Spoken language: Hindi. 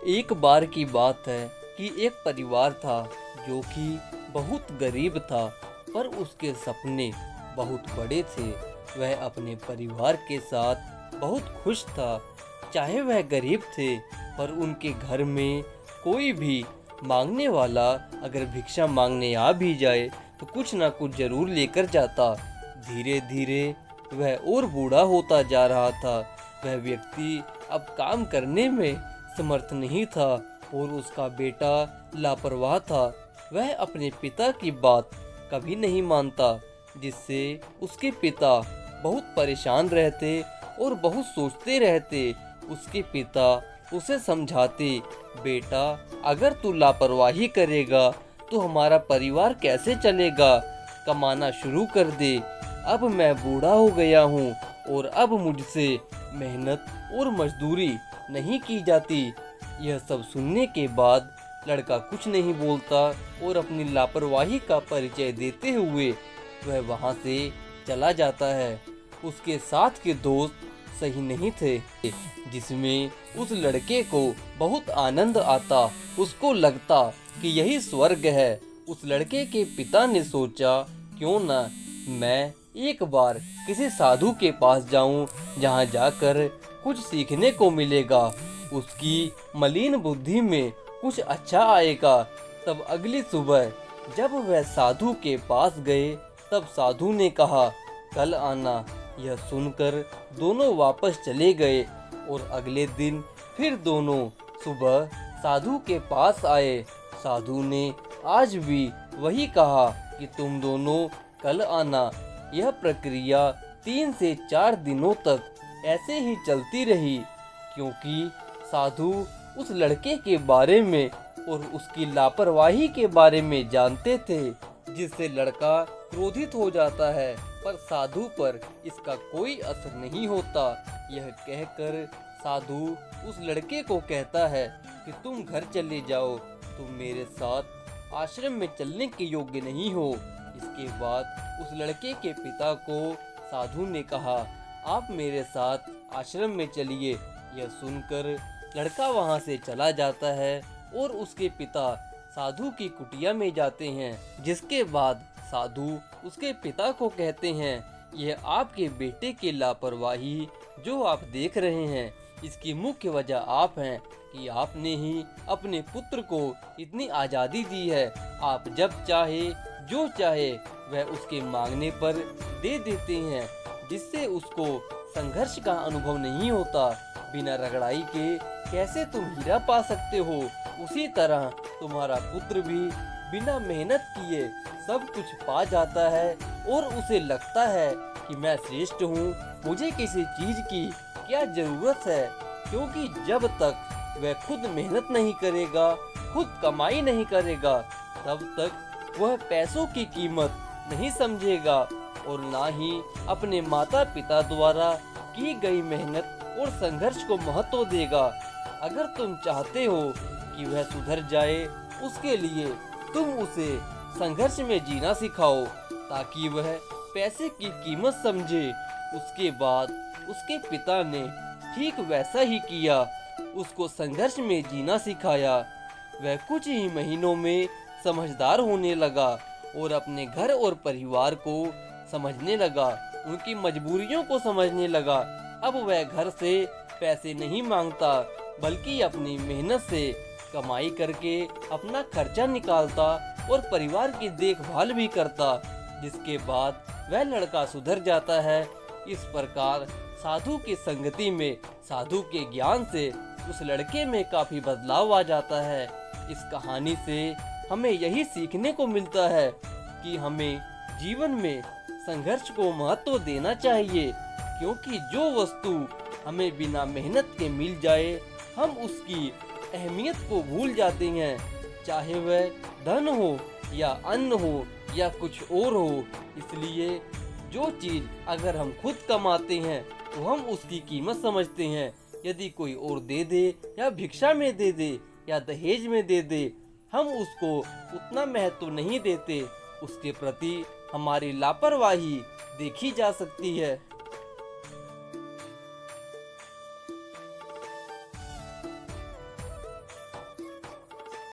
एक बार की बात है कि एक परिवार था जो कि बहुत गरीब था, पर उसके सपने बहुत बड़े थे। वह अपने परिवार के साथ बहुत खुश था। चाहे वह गरीब थे, पर उनके घर में कोई भी मांगने वाला अगर भिक्षा मांगने आ भी जाए तो कुछ ना कुछ जरूर लेकर जाता। धीरे धीरे वह और बूढ़ा होता जा रहा था। वह व्यक्ति अब काम करने में समर्थ नहीं था और उसका बेटा लापरवाह था। वह अपने पिता की बात कभी नहीं मानता, जिससे उसके पिता बहुत परेशान रहते और बहुत सोचते रहते। उसके पिता उसे समझाते, बेटा अगर तू लापरवाही करेगा तो हमारा परिवार कैसे चलेगा। कमाना शुरू कर दे। अब मैं बूढ़ा हो गया हूँ और अब मुझसे मेहनत और मजदूरी नहीं की जाती। यह सब सुनने के बाद लड़का कुछ नहीं बोलता और अपनी लापरवाही का परिचय देते हुए वह वहां से चला जाता है। उसके साथ के दोस्त सही नहीं थे, जिसमें उस लड़के को बहुत आनंद आता। उसको लगता कि यही स्वर्ग है। उस लड़के के पिता ने सोचा, क्यों ना मैं एक बार किसी साधु के पास जाऊं, जहां जाकर कुछ सीखने को मिलेगा। उसकी मलिन बुद्धि में कुछ अच्छा आएगा। तब अगली सुबह जब वह साधु के पास गए, तब साधु ने कहा, कल आना। यह सुनकर दोनों वापस चले गए और अगले दिन फिर दोनों सुबह साधु के पास आए। साधु ने आज भी वही कहा कि तुम दोनों कल आना। यह प्रक्रिया 3 से 4 दिनों तक ऐसे ही चलती रही, क्योंकि साधु उस लड़के के बारे में और उसकी लापरवाही के बारे में जानते थे, जिससे लड़का क्रोधित हो जाता है, पर साधु पर इसका कोई असर नहीं होता। यह कहकर साधु उस लड़के को कहता है कि तुम घर चले जाओ, तुम मेरे साथ आश्रम में चलने के योग्य नहीं हो। इसके बाद उस लड़के के पिता को साधु ने कहा, आप मेरे साथ आश्रम में चलिए। यह सुनकर लड़का वहां से चला जाता है और उसके पिता साधु की कुटिया में जाते हैं। जिसके बाद साधु उसके पिता को कहते हैं, यह आपके बेटे की लापरवाही जो आप देख रहे हैं, इसकी मुख्य वजह आप हैं कि आपने ही अपने पुत्र को इतनी आज़ादी दी है। आप जब चाहे जो चाहे वह उसके मांगने पर दे देते हैं, जिससे उसको संघर्ष का अनुभव नहीं होता। बिना रगड़ाई के कैसे तुम हीरा पा सकते हो, उसी तरह तुम्हारा पुत्र भी बिना मेहनत किए सब कुछ पा जाता है और उसे लगता है कि मैं श्रेष्ठ हूँ, मुझे किसी चीज की क्या जरूरत है। क्योंकि जब तक वह खुद मेहनत नहीं करेगा, खुद कमाई नहीं करेगा, तब तक वह पैसों की कीमत नहीं समझेगा और ना ही अपने माता पिता द्वारा की गई मेहनत और संघर्ष को महत्व देगा। अगर तुम चाहते हो कि वह सुधर जाए, उसके लिए तुम उसे संघर्ष में जीना सिखाओ, ताकि वह पैसे की कीमत समझे। उसके बाद उसके पिता ने ठीक वैसा ही किया, उसको संघर्ष में जीना सिखाया। वह कुछ ही महीनों में समझदार होने लगा और अपने घर और परिवार को समझने लगा, उनकी मजबूरियों को समझने लगा। अब वह घर से पैसे नहीं मांगता, बल्कि अपनी मेहनत से कमाई करके अपना खर्चा निकालता और परिवार की देखभाल भी करता। जिसके बाद वह लड़का सुधर जाता है। इस प्रकार साधु की संगति में, साधु के ज्ञान से उस लड़के में काफी बदलाव आ जाता है। इस कहानी से हमें यही सीखने को मिलता है कि हमें जीवन में संघर्ष को महत्व देना चाहिए, क्योंकि जो वस्तु हमें बिना मेहनत के मिल जाए, हम उसकी अहमियत को भूल जाते हैं, चाहे वह धन हो या अन्न हो या कुछ और हो। इसलिए जो चीज अगर हम खुद कमाते हैं तो हम उसकी कीमत समझते हैं। यदि कोई और दे दे या भिक्षा में दे दे या दहेज में दे दे, हम उसको उतना महत्व नहीं देते। उसके प्रति हमारी लापरवाही देखी जा सकती है।